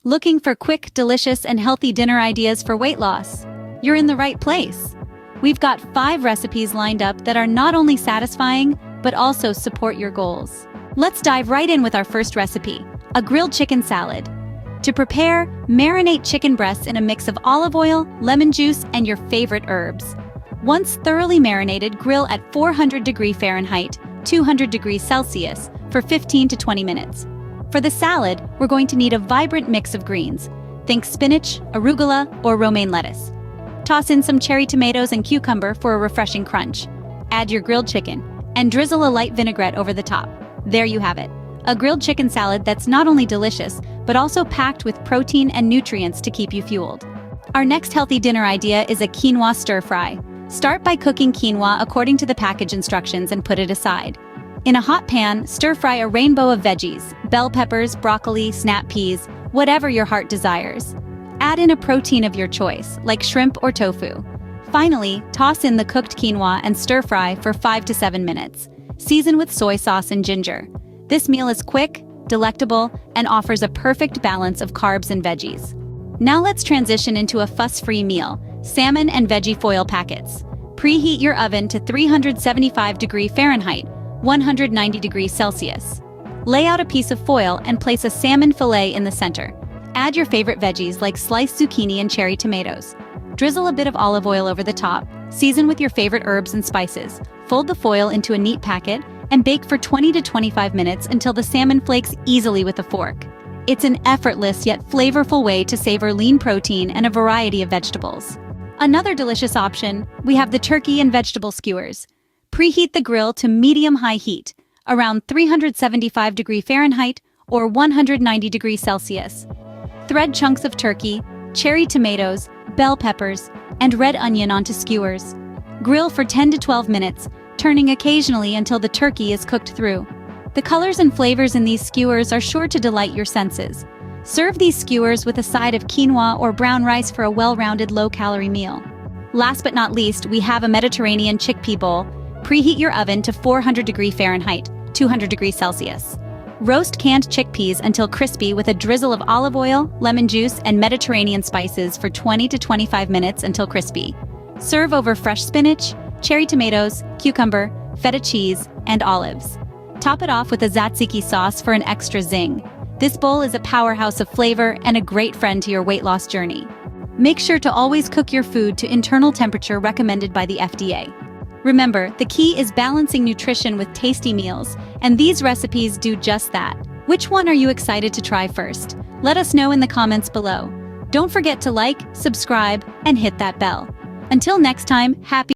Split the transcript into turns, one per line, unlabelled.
Looking for quick, delicious, and healthy dinner ideas for weight loss? You're in the right place. We've got 5 recipes lined up that are not only satisfying, but also support your goals. Let's dive right in with our first recipe, a grilled chicken salad. To prepare, marinate chicken breasts in a mix of olive oil, lemon juice, and your favorite herbs. Once thoroughly marinated, grill at 400 Fahrenheit, 200 Celsius, for 15 to 20 minutes. For the salad, we're going to need a vibrant mix of greens. Think spinach, arugula, or romaine lettuce. Toss in some cherry tomatoes and cucumber for a refreshing crunch. Add your grilled chicken, and drizzle a light vinaigrette over the top. There you have it. A grilled chicken salad that's not only delicious, but also packed with protein and nutrients to keep you fueled. Our next healthy dinner idea is a quinoa stir-fry. Start by cooking quinoa according to the package instructions and put it aside. In a hot pan, stir-fry a rainbow of veggies, bell peppers, broccoli, snap peas, whatever your heart desires. Add in a protein of your choice, like shrimp or tofu. Finally, toss in the cooked quinoa and stir-fry for 5 to 7 minutes. Season with soy sauce and ginger. This meal is quick, delectable, and offers a perfect balance of carbs and veggies. Now let's transition into a fuss-free meal, salmon and veggie foil packets. Preheat your oven to 375 Fahrenheit, 190 Celsius. Lay out a piece of foil and place a salmon fillet in the center. Add your favorite veggies like sliced zucchini and cherry tomatoes. Drizzle a bit of olive oil over the top, season with your favorite herbs and spices, fold the foil into a neat packet, and bake for 20 to 25 minutes until the salmon flakes easily with a fork. It's an effortless yet flavorful way to savor lean protein and a variety of vegetables. Another delicious option, we have the turkey and vegetable skewers. Preheat the grill to medium-high heat, around 375 Fahrenheit or 190 Celsius. Thread chunks of turkey, cherry tomatoes, bell peppers, and red onion onto skewers. Grill for 10 to 12 minutes, turning occasionally until the turkey is cooked through. The colors and flavors in these skewers are sure to delight your senses. Serve these skewers with a side of quinoa or brown rice for a well-rounded, low-calorie meal. Last but not least, we have a Mediterranean chickpea bowl. Preheat your oven to 400 Fahrenheit, 200 Celsius. Roast canned chickpeas until crispy with a drizzle of olive oil, lemon juice, and Mediterranean spices for 20 to 25 minutes until crispy. Serve over fresh spinach, cherry tomatoes, cucumber, feta cheese, and olives. Top it off with a tzatziki sauce for an extra zing. This bowl is a powerhouse of flavor and a great friend to your weight loss journey. Make sure to always cook your food to internal temperature recommended by the FDA. Remember, the key is balancing nutrition with tasty meals, and these recipes do just that. Which one are you excited to try first? Let us know in the comments below. Don't forget to like, subscribe, and hit that bell. Until next time, happy